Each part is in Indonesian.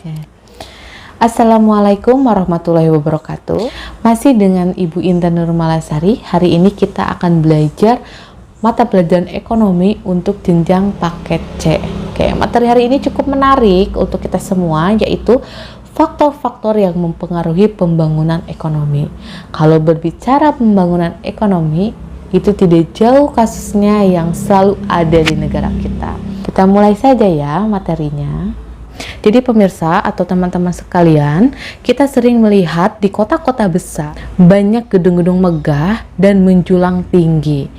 Oke. Assalamualaikum warahmatullahi wabarakatuh. Masih dengan Ibu Intan Nurmalasari. Hari ini kita akan belajar mata pelajaran ekonomi untuk jenjang paket C. Oke, materi hari ini cukup menarik untuk kita semua, yaitu faktor-faktor yang mempengaruhi pembangunan ekonomi. Kalau berbicara pembangunan ekonomi, itu tidak jauh kasusnya yang selalu ada di negara kita. Kita mulai saja ya materinya. Jadi pemirsa atau teman-teman sekalian, kita sering melihat di kota-kota besar banyak gedung-gedung megah dan menjulang tinggi.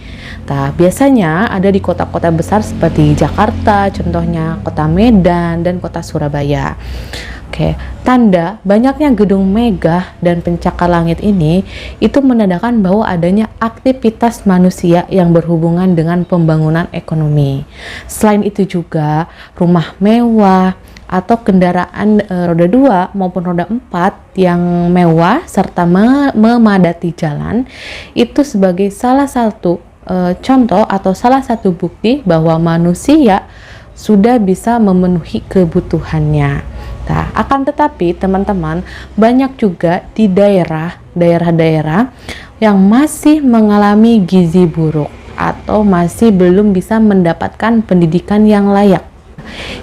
Nah, biasanya ada di kota-kota besar seperti Jakarta, contohnya kota Medan dan kota Surabaya. Oke, tanda banyaknya gedung megah dan pencakar langit ini itu menandakan bahwa adanya aktivitas manusia yang berhubungan dengan pembangunan ekonomi. Selain itu juga rumah mewah atau kendaraan roda 2 maupun roda 4 yang mewah serta memadati jalan itu sebagai salah satu contoh atau salah satu bukti bahwa manusia sudah bisa memenuhi kebutuhannya. Nah, akan tetapi teman-teman, banyak juga di daerah-daerah yang masih mengalami gizi buruk atau masih belum bisa mendapatkan pendidikan yang layak,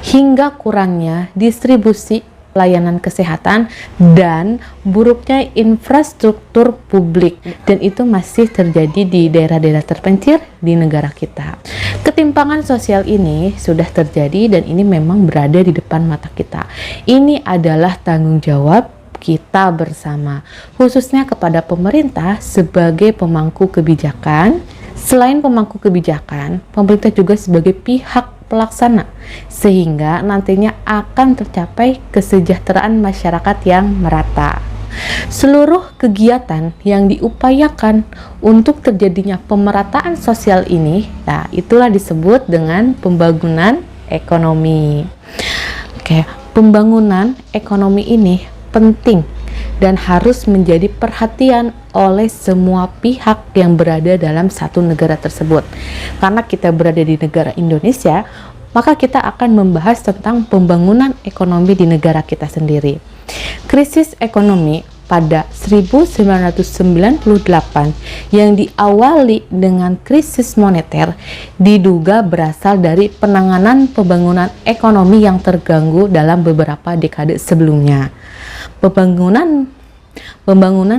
hingga kurangnya distribusi layanan kesehatan dan buruknya infrastruktur publik, dan itu masih terjadi di daerah-daerah terpencil di negara kita. Ketimpangan sosial ini sudah terjadi dan ini memang berada di depan mata kita. Ini adalah tanggung jawab kita bersama, khususnya kepada pemerintah sebagai pemangku kebijakan. Selain pemangku kebijakan, pemerintah juga sebagai pihak pelaksana, sehingga nantinya akan tercapai kesejahteraan masyarakat yang merata. Seluruh kegiatan yang diupayakan untuk terjadinya pemerataan sosial ini, nah itulah disebut dengan pembangunan ekonomi. Oke, pembangunan ekonomi ini penting dan harus menjadi perhatian oleh semua pihak yang berada dalam satu negara tersebut. Karena kita berada di negara Indonesia, maka kita akan membahas tentang pembangunan ekonomi di negara kita sendiri. Krisis ekonomi pada 1998 yang diawali dengan krisis moneter diduga berasal dari penanganan pembangunan ekonomi yang terganggu dalam beberapa dekade sebelumnya. Pembangunan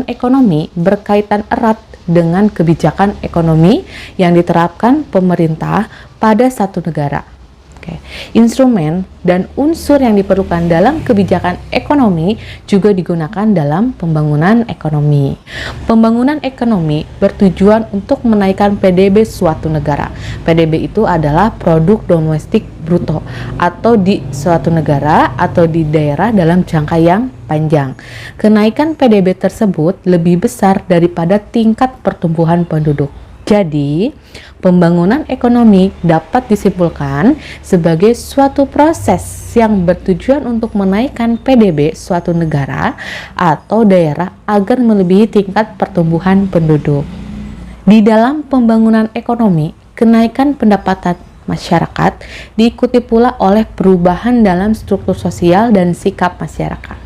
ekonomi berkaitan erat dengan kebijakan ekonomi yang diterapkan pemerintah pada satu negara. Oke. Instrumen dan unsur yang diperlukan dalam kebijakan ekonomi juga digunakan dalam pembangunan ekonomi. Pembangunan ekonomi bertujuan untuk menaikkan PDB suatu negara. PDB itu adalah produk domestik bruto atau di suatu negara atau di daerah dalam jangka yang panjang. Kenaikan PDB tersebut lebih besar daripada tingkat pertumbuhan penduduk. Jadi, pembangunan ekonomi dapat disimpulkan sebagai suatu proses yang bertujuan untuk menaikkan PDB suatu negara atau daerah agar melebihi tingkat pertumbuhan penduduk. Di dalam pembangunan ekonomi, kenaikan pendapatan masyarakat diikuti pula oleh perubahan dalam struktur sosial dan sikap masyarakat.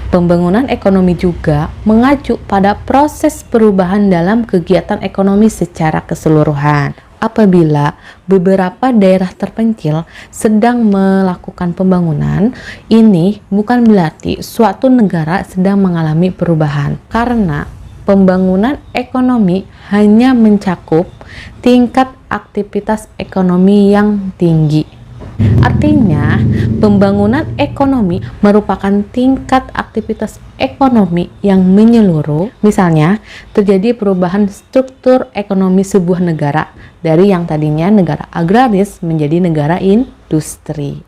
Pembangunan ekonomi juga mengacu pada proses perubahan dalam kegiatan ekonomi secara keseluruhan. Apabila beberapa daerah terpencil sedang melakukan pembangunan, ini bukan berarti suatu negara sedang mengalami perubahan, karena pembangunan ekonomi hanya mencakup tingkat aktivitas ekonomi yang tinggi. Artinya, pembangunan ekonomi merupakan tingkat aktivitas ekonomi yang menyeluruh. Misalnya, terjadi perubahan struktur ekonomi sebuah negara dari yang tadinya negara agraris menjadi negara industri.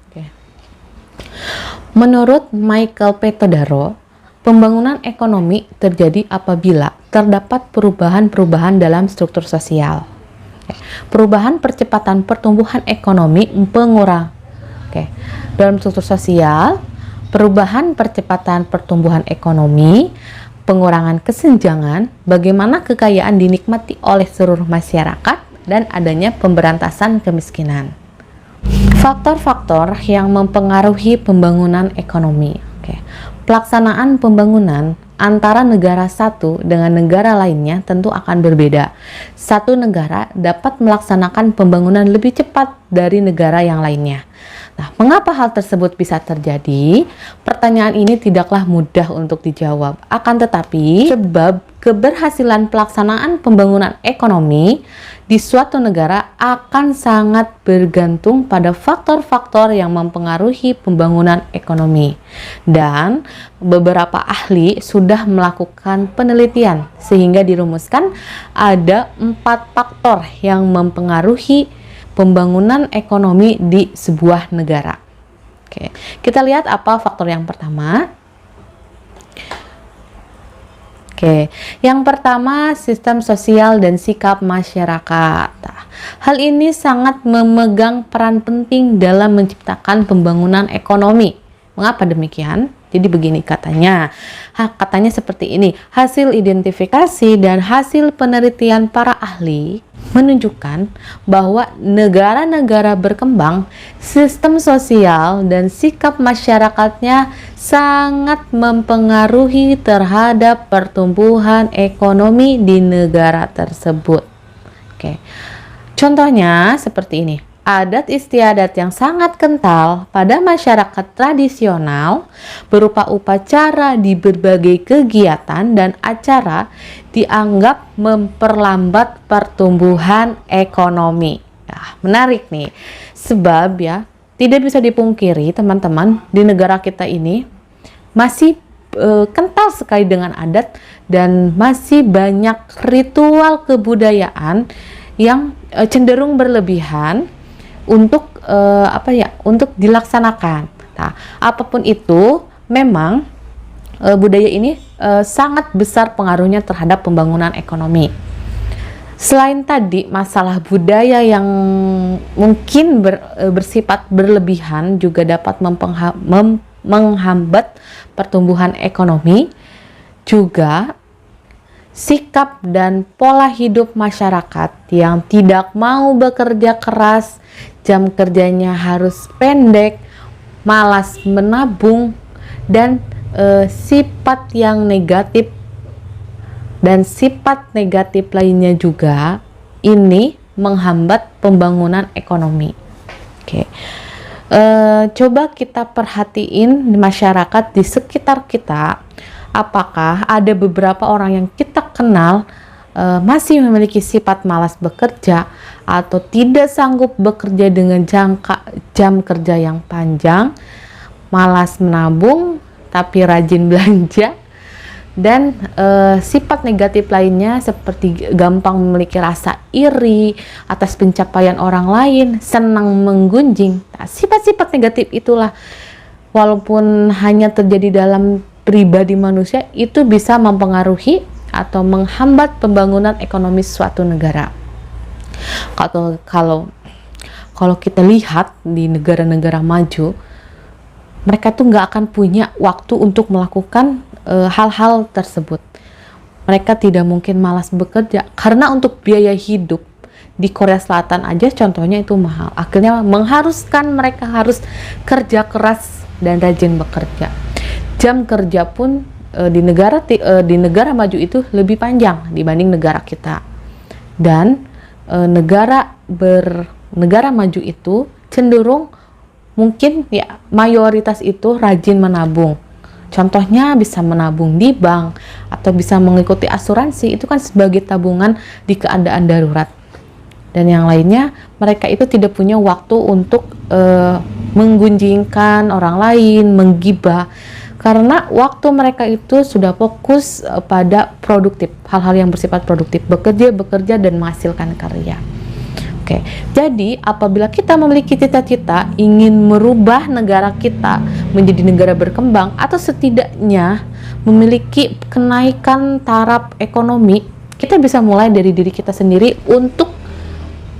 Menurut Michael P. Todaro, pembangunan ekonomi terjadi apabila terdapat perubahan-perubahan dalam struktur sosial. Perubahan percepatan pertumbuhan ekonomi dalam struktur sosial, perubahan percepatan pertumbuhan ekonomi, pengurangan kesenjangan, bagaimana kekayaan dinikmati oleh seluruh masyarakat, dan adanya pemberantasan kemiskinan. Faktor-faktor yang mempengaruhi pembangunan ekonomi. Oke. Pelaksanaan pembangunan antara negara satu dengan negara lainnya tentu akan berbeda. Satu negara dapat melaksanakan pembangunan lebih cepat dari negara yang lainnya. Nah, mengapa hal tersebut bisa terjadi? Pertanyaan ini tidaklah mudah untuk dijawab. Akan tetapi, sebab keberhasilan pelaksanaan pembangunan ekonomi di suatu negara akan sangat bergantung pada faktor-faktor yang mempengaruhi pembangunan ekonomi. Dan beberapa ahli sudah melakukan penelitian sehingga dirumuskan ada 4 faktor yang mempengaruhi pembangunan ekonomi di sebuah negara. Oke, kita lihat apa faktor yang pertama. Oke, yang pertama sistem sosial dan sikap masyarakat. Hal ini sangat memegang peran penting dalam menciptakan pembangunan ekonomi. Mengapa demikian? Jadi begini katanya seperti ini, hasil identifikasi dan hasil penelitian para ahli menunjukkan bahwa negara-negara berkembang, sistem sosial dan sikap masyarakatnya sangat mempengaruhi terhadap pertumbuhan ekonomi di negara tersebut. Oke. Contohnya seperti ini. Adat istiadat yang sangat kental pada masyarakat tradisional berupa upacara di berbagai kegiatan dan acara dianggap memperlambat pertumbuhan ekonomi. Nah, menarik nih, sebab ya tidak bisa dipungkiri teman-teman, di negara kita ini masih kental sekali dengan adat dan masih banyak ritual kebudayaan yang cenderung berlebihan untuk untuk dilaksanakan. Nah, apapun itu, memang budaya ini sangat besar pengaruhnya terhadap pembangunan ekonomi. Selain tadi masalah budaya yang mungkin bersifat berlebihan juga dapat menghambat pertumbuhan ekonomi, juga sikap dan pola hidup masyarakat yang tidak mau bekerja keras, jam kerjanya harus pendek, malas menabung, dan sifat negatif lainnya juga ini menghambat pembangunan ekonomi. Oke. Coba kita perhatiin di masyarakat di sekitar kita, apakah ada beberapa orang yang kita kenal masih memiliki sifat malas bekerja atau tidak sanggup bekerja dengan jam kerja yang panjang, malas menabung tapi rajin belanja, dan sifat negatif lainnya seperti gampang memiliki rasa iri atas pencapaian orang lain, senang menggunjing. Nah, sifat-sifat negatif itulah walaupun hanya terjadi dalam pribadi manusia, itu bisa mempengaruhi atau menghambat pembangunan ekonomi suatu negara. Kalau kita lihat di negara-negara maju, mereka tuh nggak akan punya waktu untuk melakukan hal-hal tersebut. Mereka tidak mungkin malas bekerja karena untuk biaya hidup di Korea Selatan aja contohnya itu mahal. Akhirnya mengharuskan mereka harus kerja keras dan rajin bekerja. Jam kerja pun di negara maju itu lebih panjang dibanding negara kita. Dan negara maju itu cenderung mungkin ya mayoritas itu rajin menabung. Contohnya bisa menabung di bank atau bisa mengikuti asuransi, itu kan sebagai tabungan di keadaan darurat. Dan yang lainnya, mereka itu tidak punya waktu untuk menggunjingkan orang lain, menggibah, karena waktu mereka itu sudah fokus pada produktif, hal-hal yang bersifat produktif, bekerja dan menghasilkan karya. Oke, jadi apabila kita memiliki cita-cita ingin merubah negara kita menjadi negara berkembang atau setidaknya memiliki kenaikan taraf ekonomi, kita bisa mulai dari diri kita sendiri untuk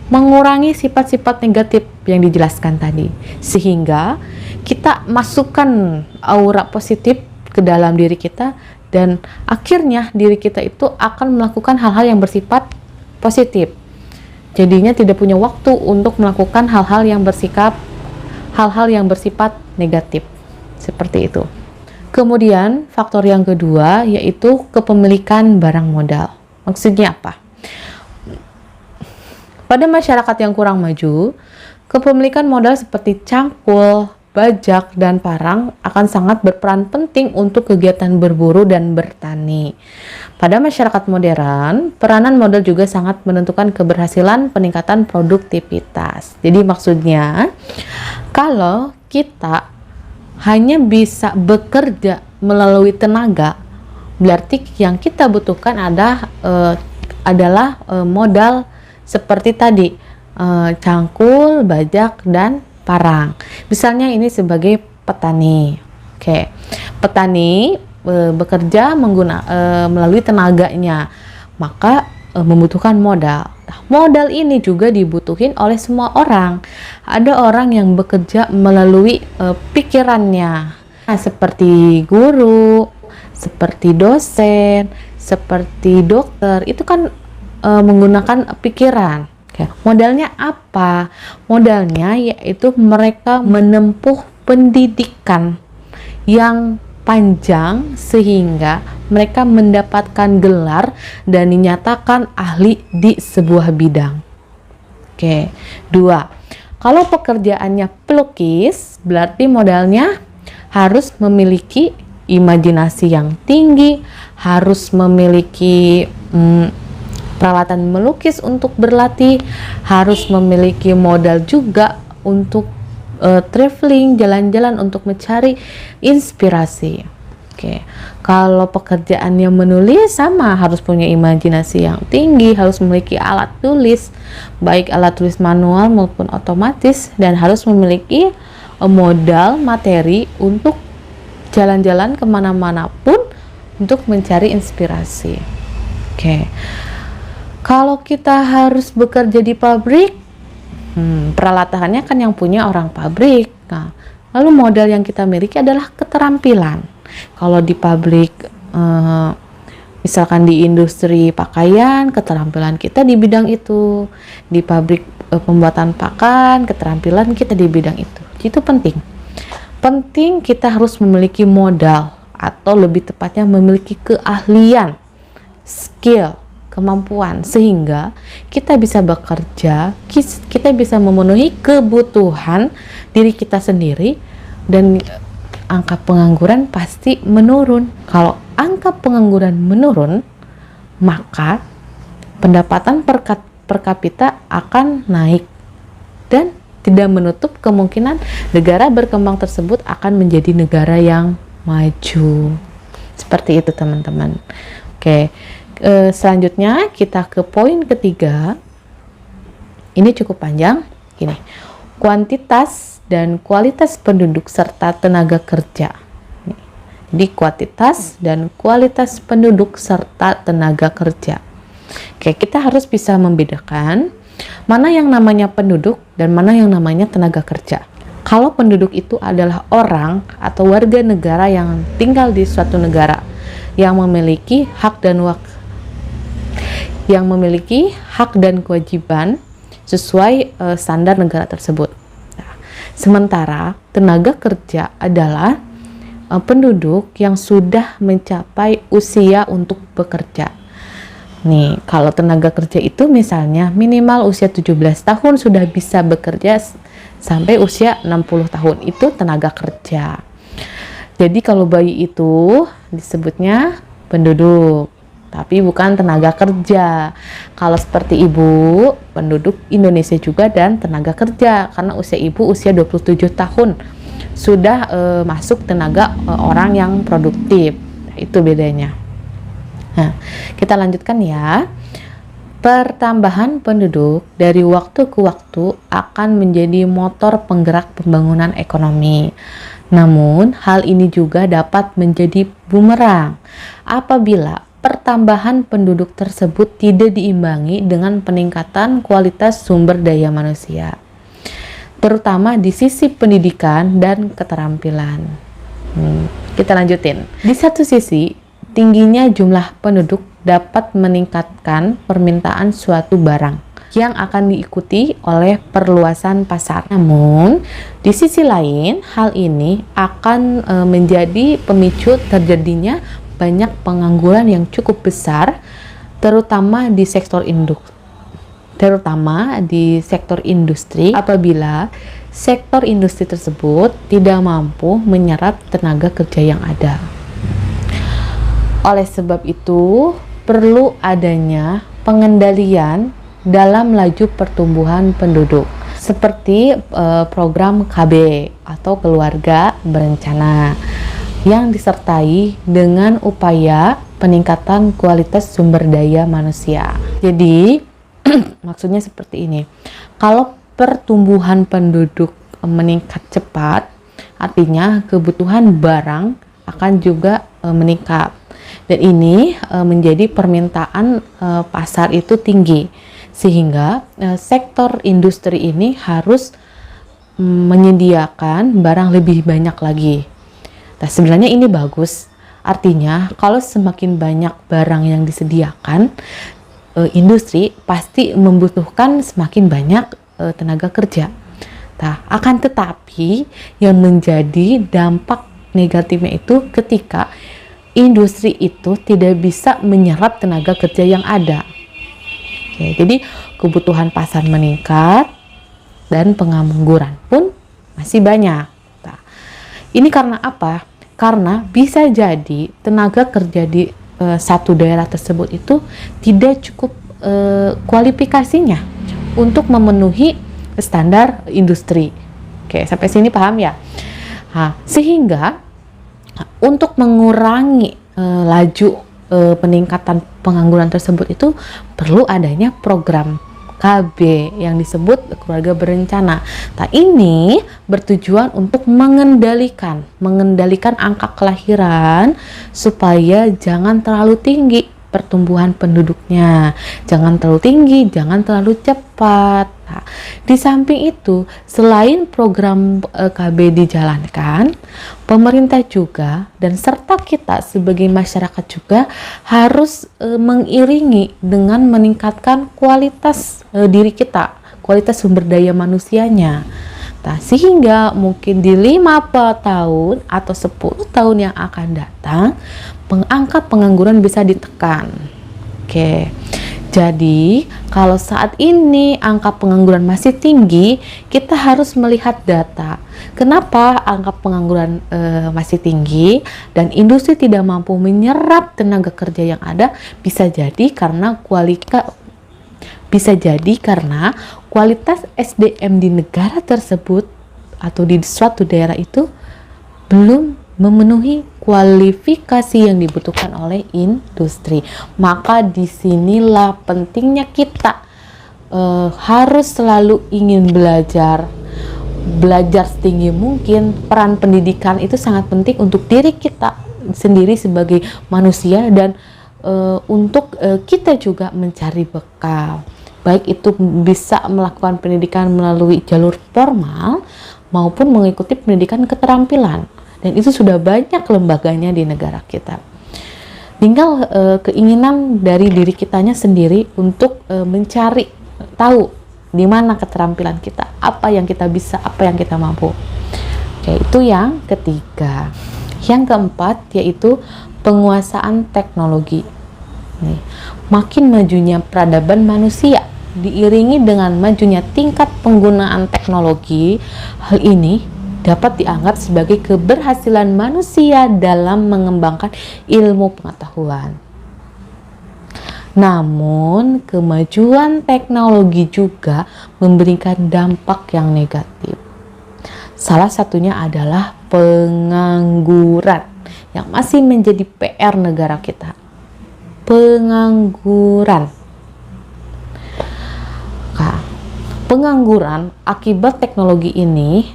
mengurangi sifat-sifat negatif yang dijelaskan tadi, sehingga kita masukkan aura positif ke dalam diri kita dan akhirnya diri kita itu akan melakukan hal-hal yang bersifat positif. Jadinya tidak punya waktu untuk melakukan hal-hal yang bersifat negatif. Seperti itu. Kemudian faktor yang kedua yaitu kepemilikan barang modal. Maksudnya apa? Pada masyarakat yang kurang maju, kepemilikan modal seperti cangkul, bajak, dan parang akan sangat berperan penting untuk kegiatan berburu dan bertani. Pada masyarakat modern, peranan modal juga sangat menentukan keberhasilan peningkatan produktivitas. Jadi maksudnya, kalau kita hanya bisa bekerja melalui tenaga, berarti yang kita butuhkan adalah modal seperti tadi, cangkul, bajak, dan parang. Misalnya ini sebagai petani. Oke, petani bekerja melalui tenaganya, maka membutuhkan modal. Nah, modal ini juga dibutuhin oleh semua orang. Ada orang yang bekerja melalui pikirannya, nah, seperti guru, seperti dosen, seperti dokter. Itu kan menggunakan pikiran. Oke. Modalnya apa? Modalnya yaitu mereka menempuh pendidikan yang panjang sehingga mereka mendapatkan gelar dan dinyatakan ahli di sebuah bidang. Oke. 2. Kalau pekerjaannya pelukis, berarti modalnya harus memiliki imajinasi yang tinggi, harus memiliki peralatan melukis untuk berlatih, harus memiliki modal juga untuk traveling, jalan-jalan untuk mencari inspirasi. Oke. Kalau pekerjaannya menulis, sama, harus punya imajinasi yang tinggi, harus memiliki alat tulis, baik alat tulis manual maupun otomatis, dan harus memiliki modal materi untuk jalan-jalan kemana-mana pun untuk mencari inspirasi. Oke. Kalau kita harus bekerja di pabrik, peralatannya kan yang punya orang pabrik. Nah, lalu modal yang kita miliki adalah keterampilan. Kalau di pabrik, misalkan di industri pakaian, keterampilan kita di bidang itu. Di pabrik pembuatan pakan, keterampilan kita di bidang itu. Itu penting. Penting kita harus memiliki modal, atau lebih tepatnya memiliki keahlian, skill, kemampuan, sehingga kita bisa bekerja, kita bisa memenuhi kebutuhan diri kita sendiri, dan angka pengangguran pasti menurun. Kalau angka pengangguran menurun, maka pendapatan per kapita akan naik, dan tidak menutup kemungkinan negara berkembang tersebut akan menjadi negara yang maju. Seperti itu, teman-teman. Oke. Selanjutnya kita ke poin ketiga. Ini cukup panjang. Gini, kuantitas dan kualitas penduduk serta tenaga kerja. Jadi kuantitas dan kualitas penduduk serta tenaga kerja. Oke, kita harus bisa membedakan mana yang namanya penduduk dan mana yang namanya tenaga kerja. Kalau penduduk itu adalah orang atau warga negara yang tinggal di suatu negara yang memiliki hak dan kewajiban sesuai standar negara tersebut. Nah, sementara tenaga kerja adalah penduduk yang sudah mencapai usia untuk bekerja. Nih, kalau tenaga kerja itu misalnya minimal usia 17 tahun sudah bisa bekerja sampai usia 60 tahun, itu tenaga kerja. Jadi kalau bayi itu disebutnya penduduk, tapi bukan tenaga kerja. Kalau seperti ibu, penduduk Indonesia juga dan tenaga kerja, karena usia ibu usia 27 tahun sudah masuk tenaga orang yang produktif. Nah, itu bedanya. Nah, kita lanjutkan ya. Pertambahan penduduk dari waktu ke waktu akan menjadi motor penggerak pembangunan ekonomi. Namun, hal ini juga dapat menjadi bumerang apabila pertambahan penduduk tersebut tidak diimbangi dengan peningkatan kualitas sumber daya manusia, terutama di sisi pendidikan dan keterampilan. Kita lanjutin. Di satu sisi, tingginya jumlah penduduk dapat meningkatkan permintaan suatu barang. yang akan diikuti oleh perluasan pasar. Namun, di sisi lain, hal ini akan menjadi pemicu terjadinya banyak pengangguran yang cukup besar, terutama di sektor industri apabila sektor industri tersebut tidak mampu menyerap tenaga kerja yang ada. Oleh sebab itu, perlu adanya pengendalian dalam laju pertumbuhan penduduk seperti program KB atau keluarga berencana yang disertai dengan upaya peningkatan kualitas sumber daya manusia. Jadi maksudnya seperti ini, kalau pertumbuhan penduduk meningkat cepat, artinya kebutuhan barang akan juga meningkat, dan ini menjadi permintaan pasar itu tinggi, sehingga sektor industri ini harus menyediakan barang lebih banyak lagi. Nah, sebenarnya ini bagus, artinya kalau semakin banyak barang yang disediakan, industri pasti membutuhkan semakin banyak tenaga kerja. Nah, akan tetapi yang menjadi dampak negatifnya itu ketika industri itu tidak bisa menyerap tenaga kerja yang ada. Oke, jadi kebutuhan pasar meningkat dan pengangguran pun masih banyak. Nah, ini karena apa? Karena bisa jadi tenaga kerja di satu daerah tersebut itu tidak cukup kualifikasinya untuk memenuhi standar industri. Oke, sampai sini paham ya? Nah, sehingga untuk mengurangi laju peningkatan pengangguran tersebut itu perlu adanya program KB yang disebut keluarga berencana. Nah, ini bertujuan untuk mengendalikan angka kelahiran supaya jangan terlalu tinggi pertumbuhan penduduknya, jangan terlalu tinggi, jangan terlalu cepat. Nah, di samping itu, selain program KB dijalankan, pemerintah juga dan serta kita sebagai masyarakat juga harus mengiringi dengan meningkatkan kualitas diri kita, kualitas sumber daya manusianya. Nah, sehingga mungkin di 5 tahun atau 10 tahun yang akan datang, angka pengangguran bisa ditekan. Oke. Jadi, kalau saat ini angka pengangguran masih tinggi, kita harus melihat data. Kenapa angka pengangguran masih tinggi dan industri tidak mampu menyerap tenaga kerja yang ada? Bisa jadi karena kualitas SDM di negara tersebut atau di suatu daerah itu belum memenuhi kualifikasi yang dibutuhkan oleh industri. Maka disinilah pentingnya kita harus selalu ingin belajar setinggi mungkin. Peran pendidikan itu sangat penting untuk diri kita sendiri sebagai manusia dan untuk kita juga mencari bekal. Baik itu bisa melakukan pendidikan melalui jalur formal maupun mengikuti pendidikan keterampilan. Dan itu sudah banyak lembaganya di negara kita. Tinggal keinginan dari diri kitanya sendiri untuk mencari tahu di mana keterampilan kita, apa yang kita bisa, apa yang kita mampu. Oke, itu yang ketiga. Yang keempat yaitu penguasaan teknologi. Nih, makin majunya peradaban manusia diiringi dengan majunya tingkat penggunaan teknologi, hal ini dapat dianggap sebagai keberhasilan manusia dalam mengembangkan ilmu pengetahuan. Namun, kemajuan teknologi juga memberikan dampak yang negatif. Salah satunya adalah pengangguran yang masih menjadi PR negara kita. Pengangguran. Pengangguran akibat teknologi ini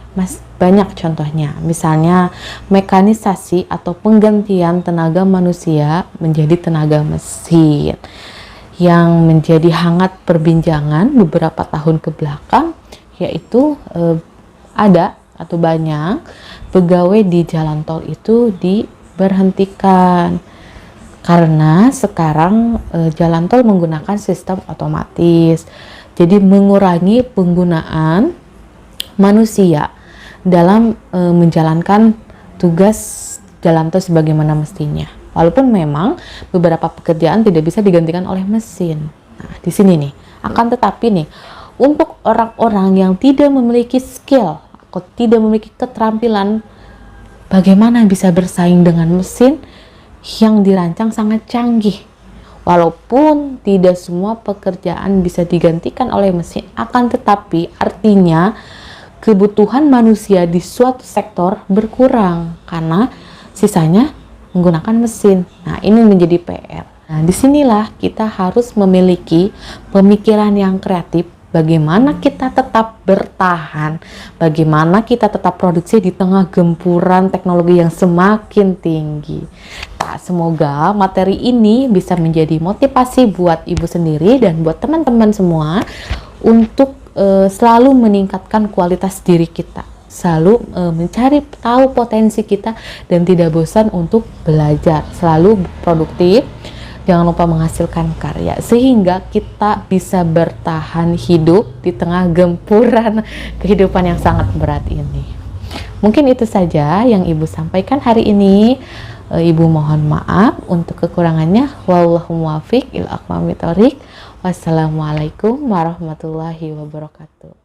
banyak contohnya, misalnya mekanisasi atau penggantian tenaga manusia menjadi tenaga mesin yang menjadi hangat perbincangan beberapa tahun ke belakang, yaitu ada atau banyak pegawai di jalan tol itu diberhentikan karena sekarang jalan tol menggunakan sistem otomatis. Jadi mengurangi penggunaan manusia dalam menjalankan tugas jalan tol sebagaimana mestinya. Walaupun memang beberapa pekerjaan tidak bisa digantikan oleh mesin. Nah, di sini nih, akan tetapi nih, untuk orang-orang yang tidak memiliki skill atau tidak memiliki keterampilan, bagaimana bisa bersaing dengan mesin yang dirancang sangat canggih? Walaupun tidak semua pekerjaan bisa digantikan oleh mesin, akan tetapi artinya kebutuhan manusia di suatu sektor berkurang karena sisanya menggunakan mesin. Nah, ini menjadi PR. Nah, disinilah kita harus memiliki pemikiran yang kreatif. Bagaimana kita tetap bertahan, bagaimana kita tetap produksi di tengah gempuran teknologi yang semakin tinggi. Nah, semoga materi ini bisa menjadi motivasi buat ibu sendiri dan buat teman-teman semua untuk selalu meningkatkan kualitas diri kita, selalu mencari tahu potensi kita dan tidak bosan untuk belajar, selalu produktif. Jangan lupa menghasilkan karya sehingga kita bisa bertahan hidup di tengah gempuran kehidupan yang sangat berat ini. Mungkin itu saja yang Ibu sampaikan hari ini. Ibu mohon maaf untuk kekurangannya. Wallahu muwaffiq ila aqwamit thoriq. Wassalamualaikum warahmatullahi wabarakatuh.